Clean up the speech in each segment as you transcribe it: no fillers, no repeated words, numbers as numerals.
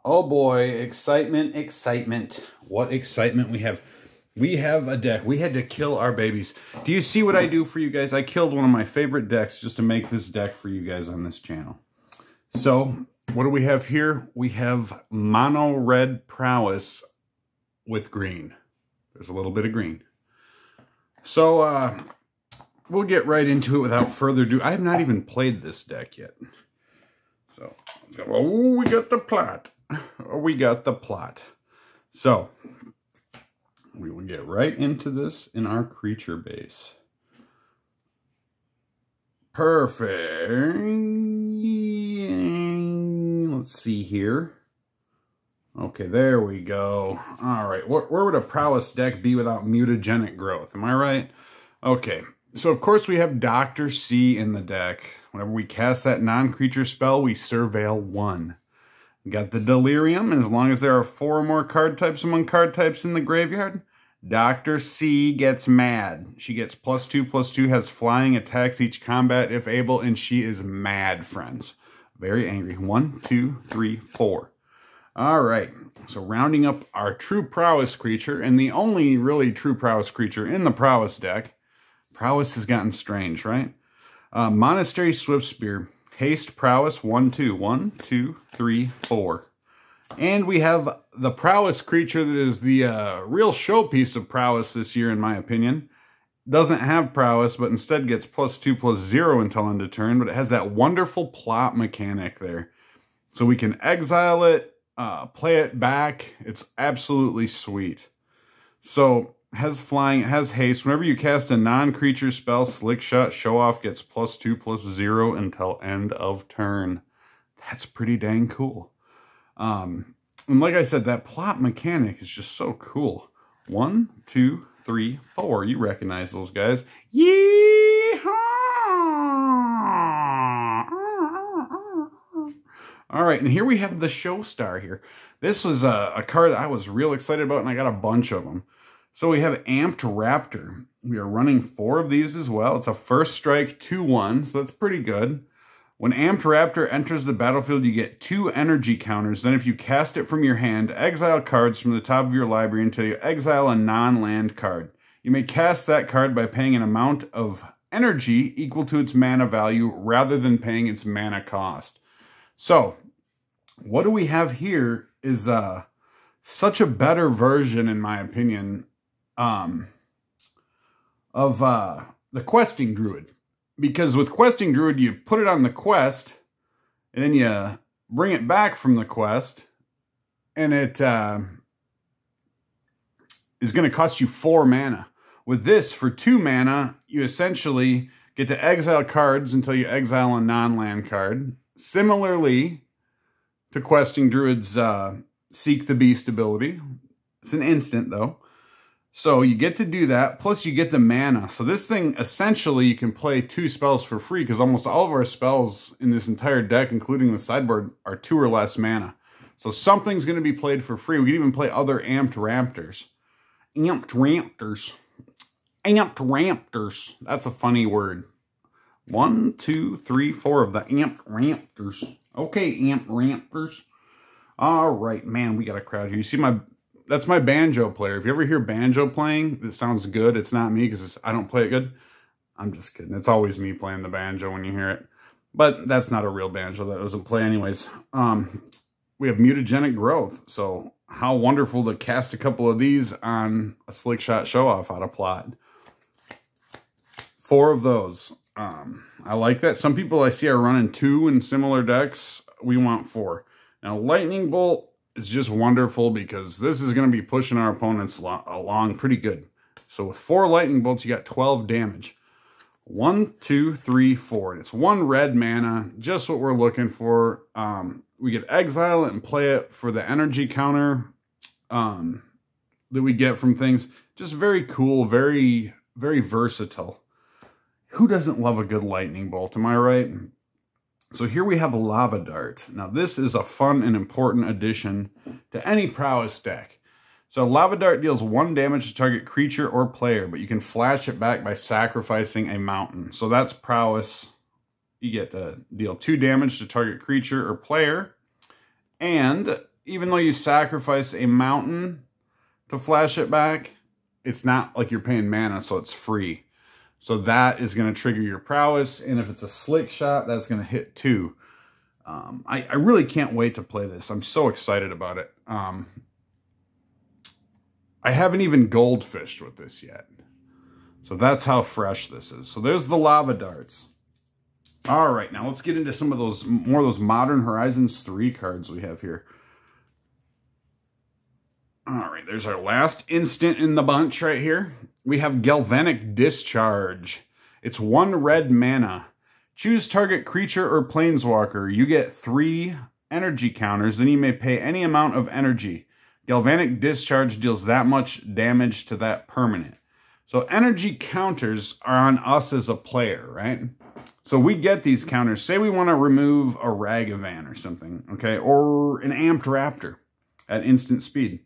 Oh boy, excitement, excitement. What excitement we have. We have a deck. We had to kill our babies. Do you see what I do for you guys? I killed one of my favorite decks just to make this deck for you guys on this channel. So, what do we have here? We have mono red prowess with green. There's a little bit of green. So, we'll get right into it without further ado. I have not even played this deck yet. So, oh, we got the plot. Oh, we got the plot. So, we will get right into this in our creature base. Perfect. Let's see here. Okay, there we go. All right, where would a prowess deck be without mutagenic growth? Am I right? Okay, so of course we have Dr. C in the deck. Whenever we cast that non-creature spell, we surveil 1. We got the Delirium, and as long as there are 4 or more card types among card types in the graveyard, Dr. C gets mad. She gets +2/+2, has flying, attacks each combat if able, and she is mad, friends. Very angry. 1, 2, 3, 4. All right, so rounding up our true prowess creature, and the only really true prowess creature in the prowess deck. Prowess has gotten strange, right? Monastery Swiftspear. Haste prowess 1, 2. 1, 2, 3, 4. And we have the prowess creature that is the real showpiece of prowess this year, in my opinion. Doesn't have prowess, but instead gets +2/+0 until end of turn. But it has that wonderful plot mechanic there. So we can exile it, play it back. It's absolutely sweet. So, has flying, it has haste. Whenever you cast a non-creature spell, Slick Shot Show Off gets +2/+0 until end of turn. That's pretty dang cool. And like I said, that plot mechanic is just so cool. 1, 2, 3, 4. You recognize those guys. Yeehaw! All right, and here we have the show star here. This was a card that I was real excited about, and I got a bunch of them. So we have Amped Raptor. We are running 4 of these as well. It's a first strike 2/1, so that's pretty good. When Amped Raptor enters the battlefield, you get 2 energy counters. Then if you cast it from your hand, exile cards from the top of your library until you exile a non-land card. You may cast that card by paying an amount of energy equal to its mana value rather than paying its mana cost. So, what do we have here is such a better version, in my opinion, of the Questing Druid. Because with Questing Druid, you put it on the quest, and then you bring it back from the quest, and it is going to cost you 4 mana. With this, for 2 mana, you essentially get to exile cards until you exile a non-land card. Similarly to Questing Druid's Seek the Beast ability. It's an instant, though. So you get to do that, plus you get the mana. So this thing, essentially, you can play 2 spells for free, because almost all of our spells in this entire deck, including the sideboard, are 2 or less mana. So something's going to be played for free. We can even play other Amped Raptors. Amped Raptors. Amped Raptors. That's a funny word. 1, 2, 3, 4 of the Amped Raptors. Okay, Amped Raptors. All right, man, we got a crowd here. You see that's my banjo player. If you ever hear banjo playing, it sounds good. It's not me because I don't play it good. I'm just kidding. It's always me playing the banjo when you hear it. But that's not a real banjo. That doesn't play anyways. We have mutagenic growth. So how wonderful to cast a couple of these on a Slick Shot Show Off out of plot. 4 of those. I like that. Some people I see are running 2 in similar decks. We want 4. Now, Lightning Bolt is just wonderful because this is going to be pushing our opponents along pretty good. So with 4 lightning bolts, you got 12 damage. 1, 2, 3, 4. And it's 1 red mana, just what we're looking for. We get exile it and play it for the energy counter that we get from things. Just very cool, very, very versatile. Who doesn't love a good lightning bolt, am I right? So here we have a Lava Dart. Now this is a fun and important addition to any prowess deck. So Lava Dart deals 1 damage to target creature or player, but you can flash it back by sacrificing a mountain. So that's prowess. You get to deal 2 damage to target creature or player, and even though you sacrifice a mountain to flash it back, it's not like you're paying mana, so it's free. So that is going to trigger your prowess, and if it's a slick shot, that's going to hit too. I really can't wait to play this. I'm so excited about it. I haven't even goldfished with this yet. So that's how fresh this is. So there's the lava darts. All right, now let's get into some of those, more of those Modern Horizons 3 cards we have here. All right, there's our last instant in the bunch right here. We have Galvanic Discharge. It's 1 red mana. Choose target creature or planeswalker. You get 3 energy counters, then you may pay any amount of energy. Galvanic Discharge deals that much damage to that permanent. So energy counters are on us as a player, right? So we get these counters. Say we want to remove a Ragavan or something, okay? Or an Amped Raptor at instant speed.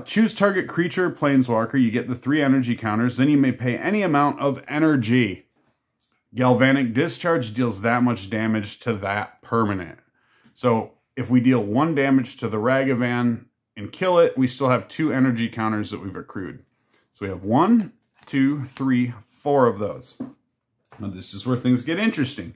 Choose target creature or planeswalker. You get the 3 energy counters. Then you may pay any amount of energy. Galvanic Discharge deals that much damage to that permanent. So if we deal 1 damage to the Ragavan and kill it, we still have 2 energy counters that we've accrued. So we have 1, 2, 3, 4 of those. Now this is where things get interesting.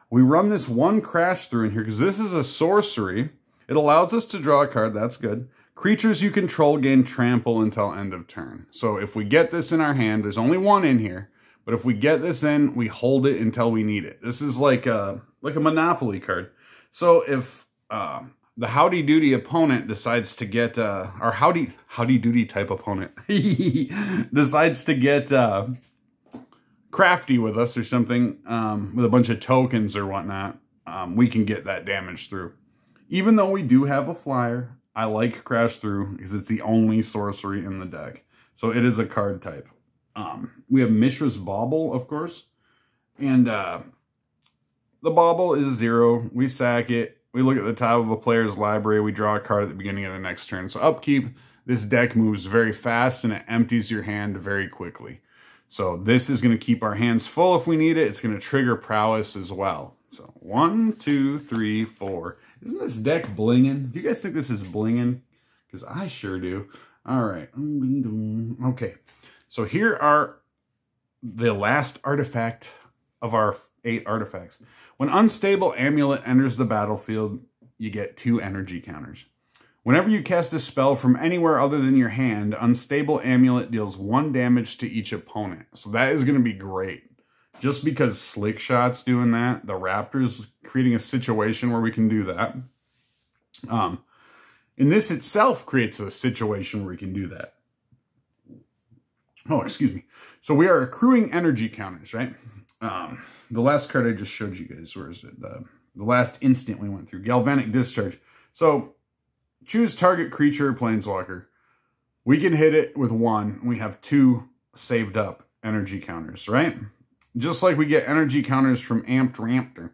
We run this 1 crash through in here because this is a sorcery. It allows us to draw a card. That's good. Creatures you control gain trample until end of turn. So if we get this in our hand, there's only 1 in here. But if we get this in, we hold it until we need it. This is like a Monopoly card. So if the Howdy Doody opponent decides to get, our Howdy Doody type opponent decides to get crafty with us or something, with a bunch of tokens or whatnot, we can get that damage through. Even though we do have a flyer, I like Crash Through because it's the only sorcery in the deck. So it is a card type. We have Mishra's Bauble, of course. And the Bauble is 0. We sack it. We look at the top of a player's library. We draw a card at the beginning of the next turn. So upkeep, this deck moves very fast and it empties your hand very quickly. So this is going to keep our hands full if we need it. It's going to trigger prowess as well. So 1, 2, 3, 4. Isn't this deck blinging? Do you guys think this is blinging? Because I sure do. All right. Okay. So here are the last artifact of our 8 artifacts. When Unstable Amulet enters the battlefield, you get 2 energy counters. Whenever you cast a spell from anywhere other than your hand, Unstable Amulet deals 1 damage to each opponent. So that is going to be great. Just because Slick Shot's doing that, the Raptors creating a situation where we can do that. And this itself creates a situation where we can do that. Oh, excuse me. So we are accruing energy counters, right? The last card I just showed you guys, where is it? The last instant we went through. Galvanic Discharge. So choose target creature or planeswalker. We can hit it with 1. We have 2 saved up energy counters, right? Just like we get energy counters from Amped Raptor.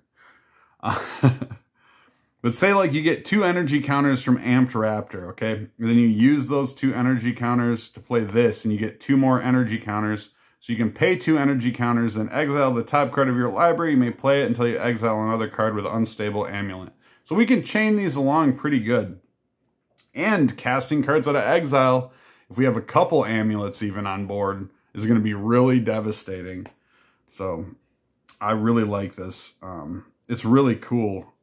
But say like you get 2 energy counters from Amped Raptor, okay? And then you use those 2 energy counters to play this, and you get 2 more energy counters. So you can pay 2 energy counters, then exile the top card of your library. You may play it until you exile another card with Unstable Amulet. So we can chain these along pretty good. And casting cards out of exile, if we have a couple amulets even on board, is going to be really devastating. So I really like this. It's really cool.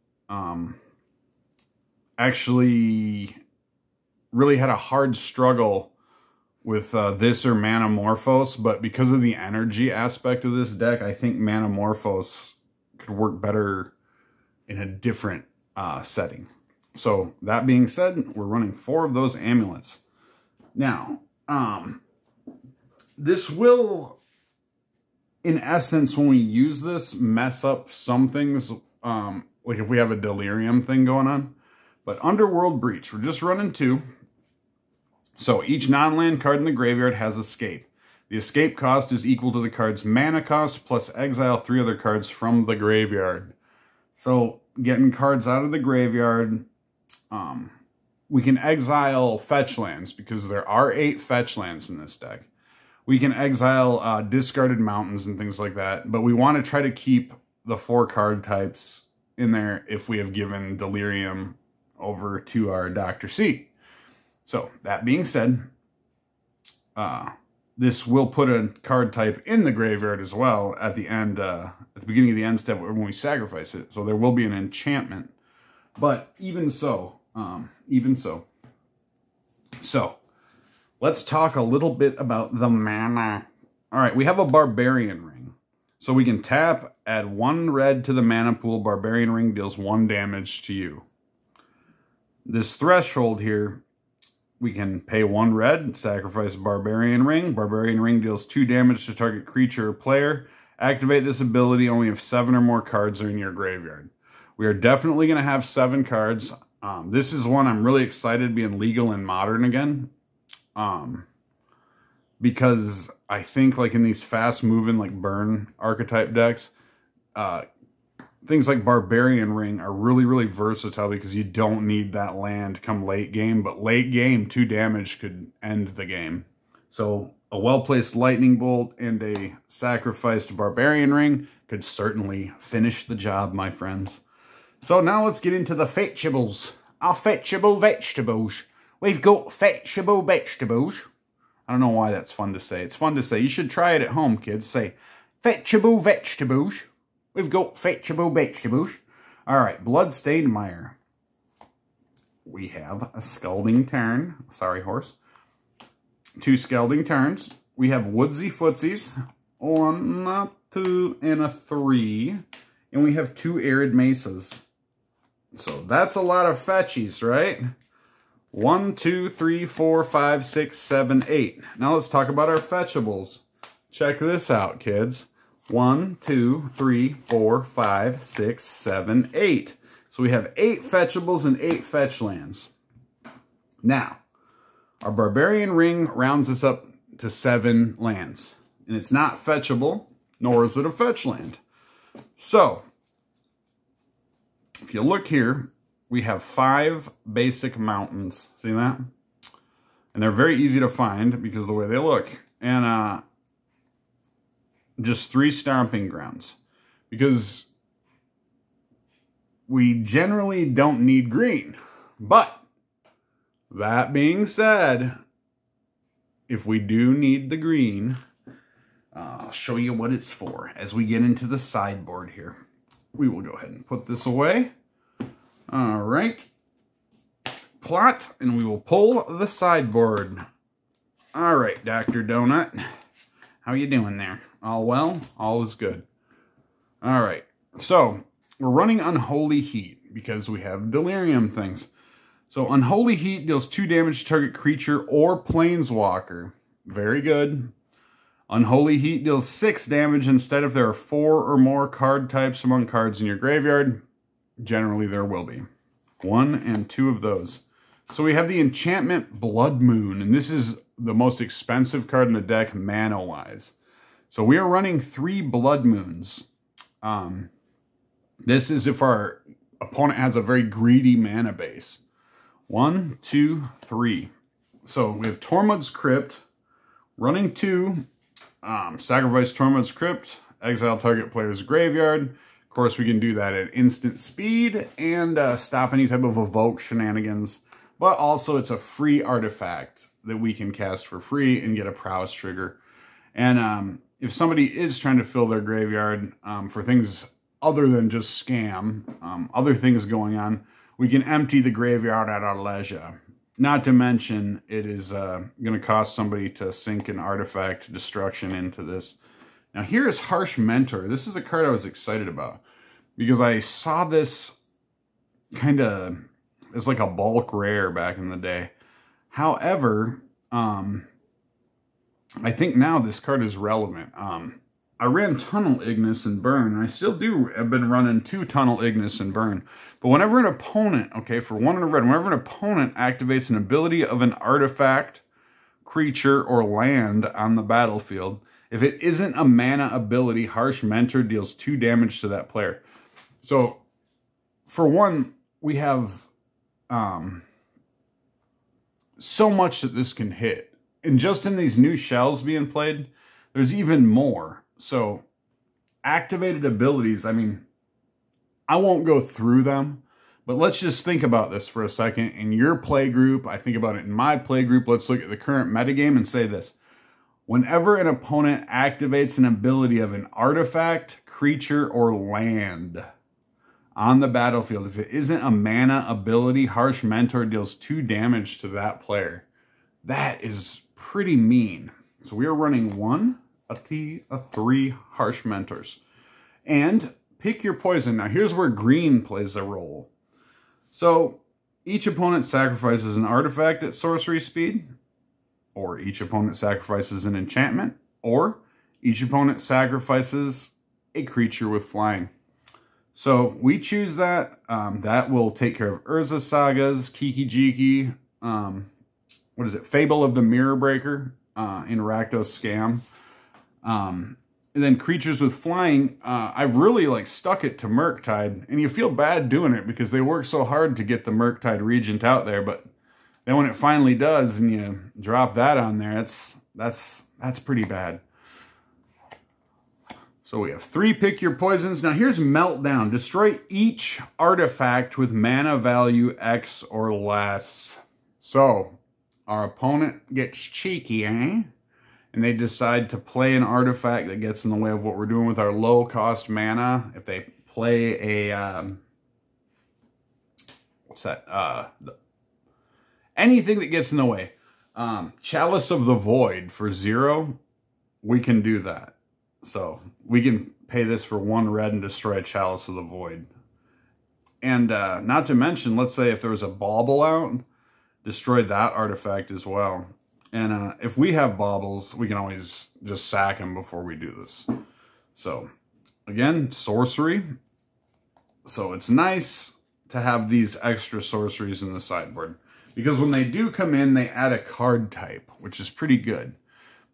Actually really had a hard struggle with this or Manamorphose, but because of the energy aspect of this deck, I think Manamorphose could work better in a different setting. So that being said, we're running 4 of those amulets. Now, this will, in essence, when we use this, mess up some things, like if we have a Delirium thing going on. But Underworld Breach, we're just running 2. So each non-land card in the graveyard has escape. The escape cost is equal to the card's mana cost plus exile 3 other cards from the graveyard. So getting cards out of the graveyard, we can exile fetch lands because there are 8 fetch lands in this deck. We can exile discarded mountains and things like that, but we want to try to keep the 4 card types in there if we have given Delirium over to our Dr. C. So that being said, this will put a card type in the graveyard as well at the end, at the beginning of the end step when we sacrifice it. So there will be an enchantment. But even so. So let's talk a little bit about the mana. All right, we have a Barbarian Ring. So we can tap, add 1 red to the mana pool. Barbarian Ring deals 1 damage to you. This threshold here, we can pay 1 red, sacrifice Barbarian Ring. Barbarian Ring deals 2 damage to target creature or player. Activate this ability only if 7 or more cards are in your graveyard. We are definitely going to have 7 cards. This is one I'm really excited being legal and modern again. Because I think like in these fast-moving like burn archetype decks, things like Barbarian Ring are really, really versatile because you don't need that land come late game. But late game, 2 damage could end the game. So a well-placed Lightning Bolt and a sacrificed Barbarian Ring could certainly finish the job, my friends. So now let's get into the fetchables. Our fetchable vegetables. We've got fetchable vegetables. I don't know why that's fun to say. It's fun to say. You should try it at home, kids. Say, fetchable vegetables. We've got fetchable vegetables. All right, Bloodstained Mire. We have a Scalding Tarn. Sorry, horse. 2 Scalding Tarns. We have Woodsy Footsies. 1, 2, and a 3. And we have 2 Arid Mesas. So that's a lot of fetchies, right? 1, 2, 3, 4, 5, 6, 7, 8. Now let's talk about our fetchables. Check this out, kids. 1, 2, 3, 4, 5, 6, 7, 8. So we have 8 fetchables and 8 fetch lands. Now, our Barbarian Ring rounds us up to 7 lands. And it's not fetchable, nor is it a fetch land. So, if you look here, we have 5 basic mountains. See that? And they're very easy to find because of the way they look. And just 3 stomping grounds. Because we generally don't need green. But, that being said, if we do need the green, I'll show you what it's for as we get into the sideboard here. We will go ahead and put this away. All right. Plot, and we will pull the sideboard. All right, Dr. Donut. How you doing there? All well? All is good. All right. So, we're running Unholy Heat because we have Delirium things. So, Unholy Heat deals 2 damage to target creature or planeswalker. Very good. Unholy Heat deals 6 damage instead if there are 4 or more card types among cards in your graveyard. Generally, there will be 1 and 2 of those. So we have the enchantment Blood Moon, and this is the most expensive card in the deck mana-wise. So we are running 3 Blood Moons. This is if our opponent has a very greedy mana base. 1, 2, 3. So we have Tormod's Crypt, running 2, sacrifice Tormod's Crypt, exile target player's graveyard. Of course, we can do that at instant speed and stop any type of evoke shenanigans. But also, it's a free artifact that we can cast for free and get a prowess trigger. And if somebody is trying to fill their graveyard for things other than just scam, other things going on, we can empty the graveyard at our leisure. Not to mention, it is going to cost somebody to sink an artifact destruction into this. Now, here is Harsh Mentor. This is a card I was excited about because I saw this kind of as like a bulk rare back in the day. However, I think now this card is relevant. I ran Tunnel Ignis and Burn, and I still do. I've been running 2 Tunnel Ignis and Burn. But whenever an opponent, okay, for 1 in a red, whenever an opponent activates an ability of an artifact, creature, or land on the battlefield, if it isn't a mana ability, Harsh Mentor deals 2 damage to that player. So, for one, we have so much that this can hit. And just in these new shells being played, there's even more. So, activated abilities, I mean, I won't go through them, But let's just think about this for a second. In your play group, I think about it in my play group. Let's look at the current metagame and say this. Whenever an opponent activates an ability of an artifact, creature, or land on the battlefield, if it isn't a mana ability, Harsh Mentor deals 2 damage to that player. That is pretty mean. So we are running 1, a 3 Harsh Mentors. And pick your poison. Now here's where green plays a role. So each opponent sacrifices an artifact at sorcery speed, or each opponent sacrifices an enchantment, or each opponent sacrifices a creature with flying. So we choose that. That will take care of Urza Sagas, Kiki Jiki, what is it? Fable of the Mirror Breaker in Rakdos Scam. And then creatures with flying, I've really like stuck it to Murktide, and you feel bad doing it because they work so hard to get the Murktide Regent out there, but then when it finally does and you drop that on there, that's pretty bad. So we have 3 pick your poisons. Now here's Meltdown. Destroy each artifact with mana value X or less. So our opponent gets cheeky, eh? And they decide to play an artifact that gets in the way of what we're doing with our low-cost mana. If they play a, what's that? Anything that gets in the way. Chalice of the Void for 0, we can do that. So we can pay this for 1 red and destroy a Chalice of the Void. And not to mention, let's say if there was a Bauble out, destroy that artifact as well. And if we have baubles, we can always just sack them before we do this. So, again, sorcery. So it's nice to have these extra sorceries in the sideboard. Because when they do come in, they add a card type, which is pretty good.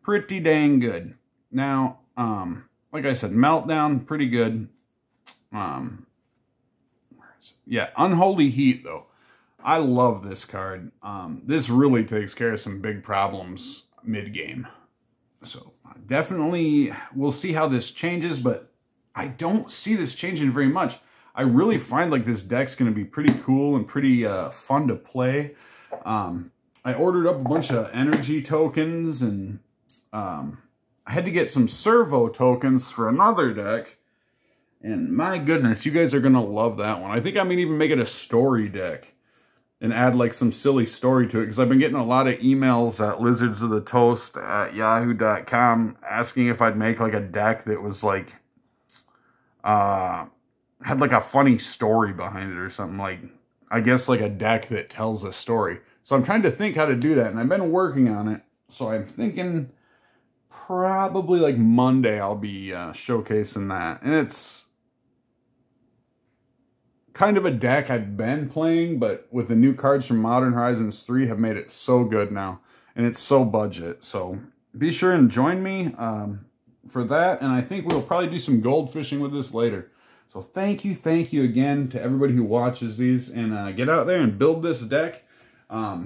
Pretty dang good. Now, like I said, Meltdown, pretty good. Where is it? Yeah, Unholy Heat, though. I love this card. This really takes care of some big problems mid-game. So definitely we'll see how this changes, but I don't see this changing very much. I really find like this deck's going to be pretty cool and pretty fun to play. I ordered up a bunch of energy tokens, and I had to get some servo tokens for another deck. And my goodness, you guys are going to love that one. I think I'm going to even make it a story deck and add like some silly story to it, because I've been getting a lot of emails at lizardsofthetoast@yahoo.com asking if I'd make like a deck that was like, had like a funny story behind it or something, like, I guess like a deck that tells a story. So I'm trying to think how to do that, and I've been working on it. So I'm thinking probably like Monday I'll be showcasing that. And it's kind of a deck I've been playing, but with the new cards from Modern Horizons 3 have made it so good now. And it's so budget. So be sure and join me for that. And I think we'll probably do some gold fishing with this later. So thank you again to everybody who watches these. And get out there and build this deck. I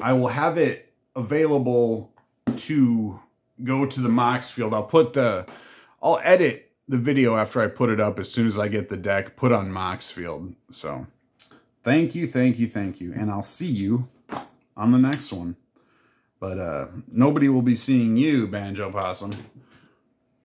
will have it available to go to the Mox field. I'll edit the video after I put it up as soon as I get the deck put on Mox field. So thank you. And I'll see you on the next one. But nobody will be seeing you, Banjo Possum.